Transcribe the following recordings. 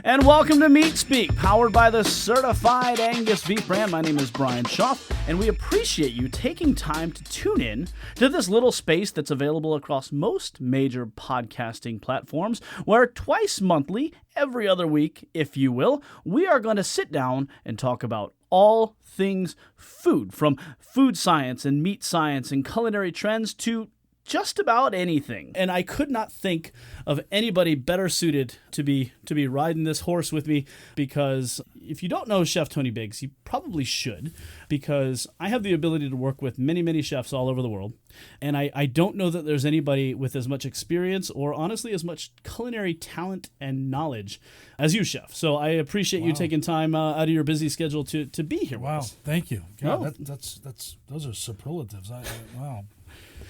And welcome to Meat Speak, powered by the certified Angus beef brand. My name is Bryan Schaaf, and we appreciate you taking time to tune in to this little space that's available across most major podcasting platforms, where twice monthly, every other week, if you will, we are going to sit down and talk about all things food, from food science and meat science and culinary trends to just about anything. And I could not think of anybody better suited to be riding this horse with me, because if you don't know Chef Tony Biggs, you probably should, because I have the ability to work with many, many chefs all over the world. And I don't know that there's anybody with as much experience or honestly as much culinary talent and knowledge as you, Chef. So I appreciate you taking time out of your busy schedule to be here with us. Thank you. God, that's those are superlatives. Wow.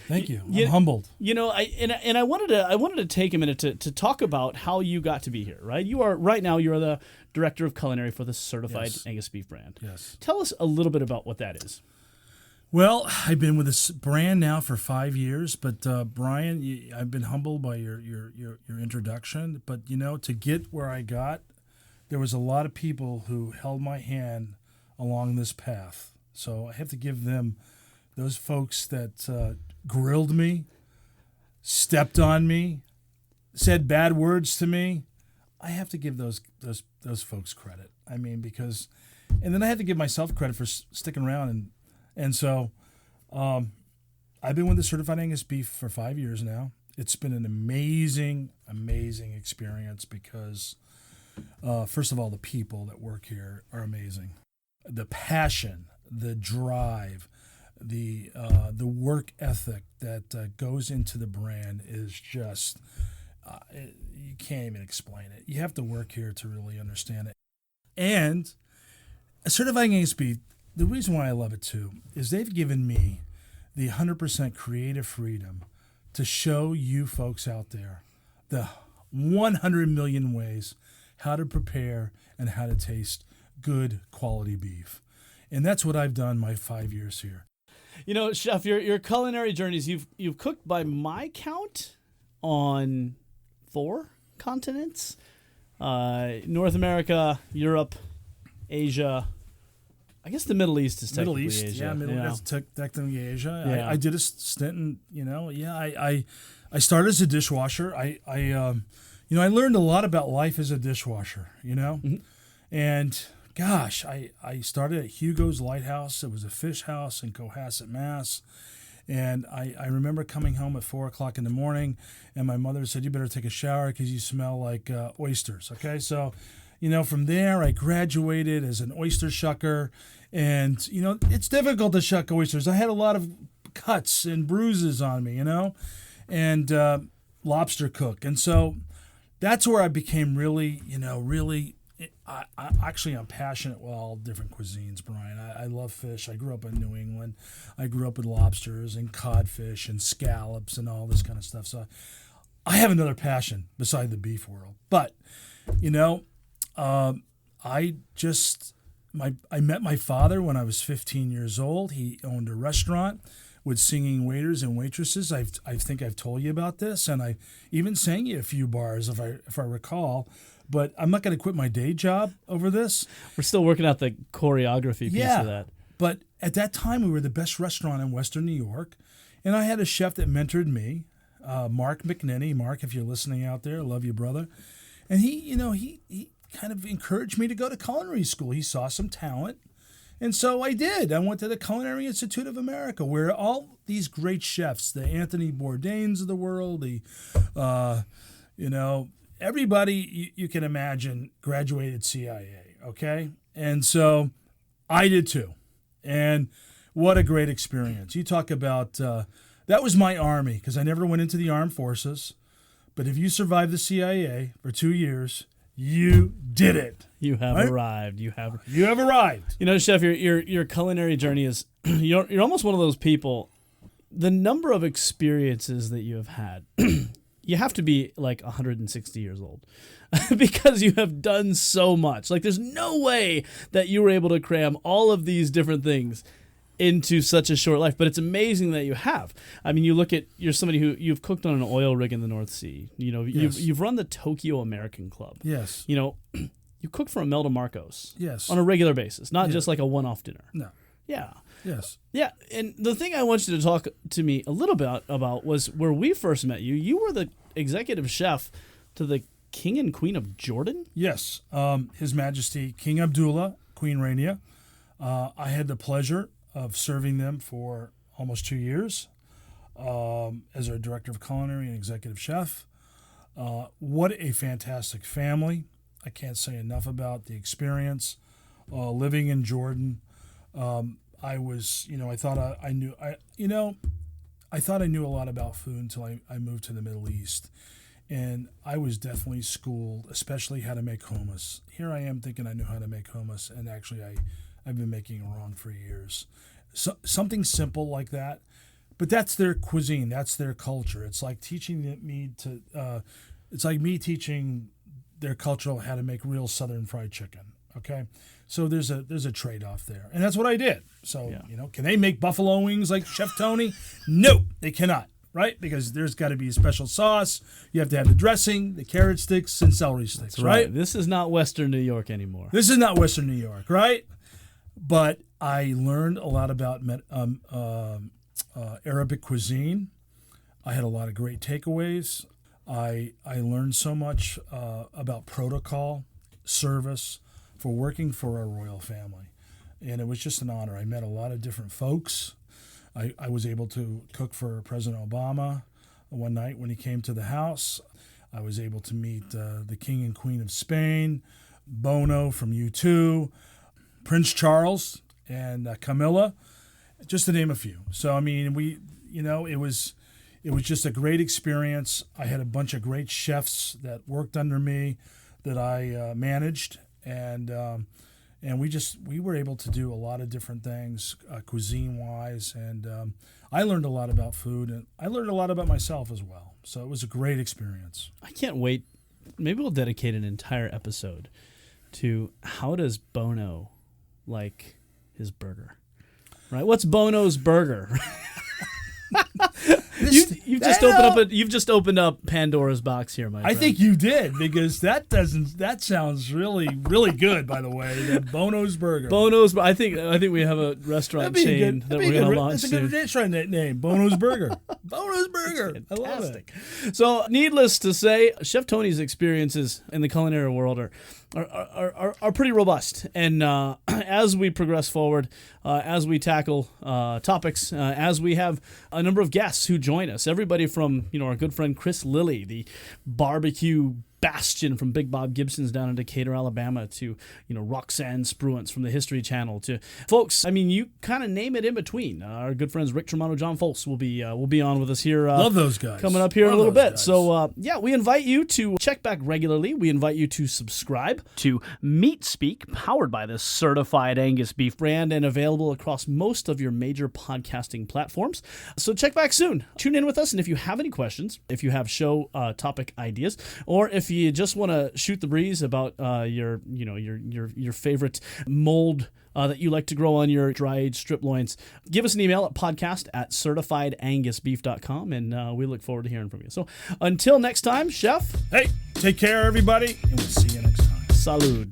Thank you. I'm humbled. You know, I wanted to take a minute to talk about how you got to be here, right? You're the director of culinary for the certified Angus beef brand. Yes. Tell us a little bit about what that is. Well, I've been with this brand now for 5 years, but Bryan, I've been humbled by your introduction. But to get where I got, there was a lot of people who held my hand along this path. So I have to give them, those folks that grilled me, stepped on me, said bad words to me. I have to give those folks credit. I mean, because, and then I have to give myself credit for sticking around, and so I've been with the certified Angus beef for 5 years now. It's been an amazing experience because, first of all, the people that work here are amazing. The passion, the drive, the work ethic that goes into the brand is just, you can't even explain it. You have to work here to really understand it. And a certified Angus beef, the reason why I love it too is they've given me the 100% creative freedom to show you folks out there the 100 million ways how to prepare and how to taste good quality beef. And that's what I've done my 5 years here. You know, Chef, your culinary journeys, you've cooked by my count on 4 continents: North America, Europe, Asia. I guess the Middle East is technically Asia. That's technically Asia. Yeah. I did a stint in, I started as a dishwasher. I learned a lot about life as a dishwasher, Mm-hmm. And gosh, I started at Hugo's Lighthouse. It was a fish house in Cohasset, Mass. And I remember coming home at 4 o'clock in the morning, and my mother said, "You better take a shower because you smell like oysters." Okay, so, from there I graduated as an oyster shucker. And, it's difficult to shuck oysters. I had a lot of cuts and bruises on me, and lobster cook. And so that's where I became really, I'm passionate with all different cuisines, Bryan. I love fish. I grew up in New England. I grew up with lobsters and codfish and scallops and all this kind of stuff. So I have another passion beside the beef world. But, I met my father when I was 15 years old. He owned a restaurant with singing waiters and waitresses. I think I've told you about this, and I even sang you a few bars if I recall. But I'm not going to quit my day job over this. We're still working out the choreography piece of that. But at that time, we were the best restaurant in Western New York, and I had a chef that mentored me, Mark McNinney. Mark, if you're listening out there, I love you, brother. And he kind of encouraged me to go to culinary school. He saw some talent, and so I did. I went to the Culinary Institute of America, where all these great chefs, the Anthony Bourdains of the world, everybody you can imagine graduated CIA, okay? And so I did too. And what a great experience. You talk about, that was my army, because I never went into the armed forces. But if you survived the CIA for 2 years, you did it. You have arrived. You have arrived. Chef, your culinary journey is, you're almost one of those people. The number of experiences that you have had, you have to be like 160 years old because you have done so much. Like, there's no way that you were able to cram all of these different things into such a short life, but it's amazing that you have. I mean, you're somebody who you've cooked on an oil rig in the North Sea. You know, you've run the Tokyo American Club. Yes. You know, you cook for Imelda Marcos. Yes. On a regular basis, not just like a one-off dinner. No. Yeah. Yes. Yeah, and the thing I want you to talk to me a little bit about was where we first met you. You were the executive chef to the King and Queen of Jordan? Yes. His Majesty King Abdullah, Queen Rania. I had the pleasure of serving them for almost 2 years as their director of culinary and executive chef. What a fantastic family. I can't say enough about the experience. Living in Jordan, I was, I thought I knew a lot about food until I moved to the Middle East. And I was definitely schooled, especially how to make hummus. Here I am thinking I knew how to make hummus, and actually I've been making it wrong for years. So, something simple like that, but that's their cuisine, that's their culture. It's like it's like me teaching their culture how to make real Southern fried chicken. Okay, so there's a trade-off there, and that's what I did. So can they make buffalo wings like Chef Tony? No, they cannot. Right? Because there's got to be a special sauce. You have to have the dressing, the carrot sticks, and celery sticks, right? This is not Western New York anymore. This is not Western New York, right? But I learned a lot about Arabic cuisine. I had a lot of great takeaways. I learned so much about protocol, service, for working for a royal family. And it was just an honor. I met a lot of different folks. I was able to cook for President Obama one night when he came to the house. I was able to meet the King and Queen of Spain, Bono from U2, Prince Charles, and Camilla, just to name a few. So, I mean, it was just a great experience. I had a bunch of great chefs that worked under me that I managed, and we were able to do a lot of different things cuisine-wise, and I learned a lot about food, and I learned a lot about myself as well. So it was a great experience. I can't wait. Maybe we'll dedicate an entire episode to how does Bono like his burger, right? What's Bono's burger? You've just opened up Pandora's box here, my friend. I think you did, because that sounds really, really good, by the way. The Bono's Burger. I think we have a restaurant chain that we're going to launch soon. That's a good restaurant name, Bono's Burger. Bono's Burger. I love it. So, needless to say, Chef Tony's experiences in the culinary world are pretty robust. And as we progress forward, as we tackle topics, as we have a number of guests who join us, everybody from our good friend Chris Lilly, the barbecue bastion from Big Bob Gibson's down in Decatur, Alabama, to Roxanne Spruance from the History Channel, to folks. I mean, you kind of name it in between. Our good friends Rick Tremonto, John Foltz will be on with us here. Love those guys. Coming up here in a little bit. Guys. So we invite you to check back regularly. We invite you to subscribe to Meat Speak, powered by the certified Angus beef brand and available across most of your major podcasting platforms. So check back soon. Tune in with us, and if you have any questions, if you have show topic ideas, or if you just want to shoot the breeze about your favorite mold that you like to grow on your dry-aged strip loins, give us an email at podcast@certifiedangusbeef.com, and we look forward to hearing from you. So until next time, Chef. Hey, take care, everybody, and we'll see you next time. Salud.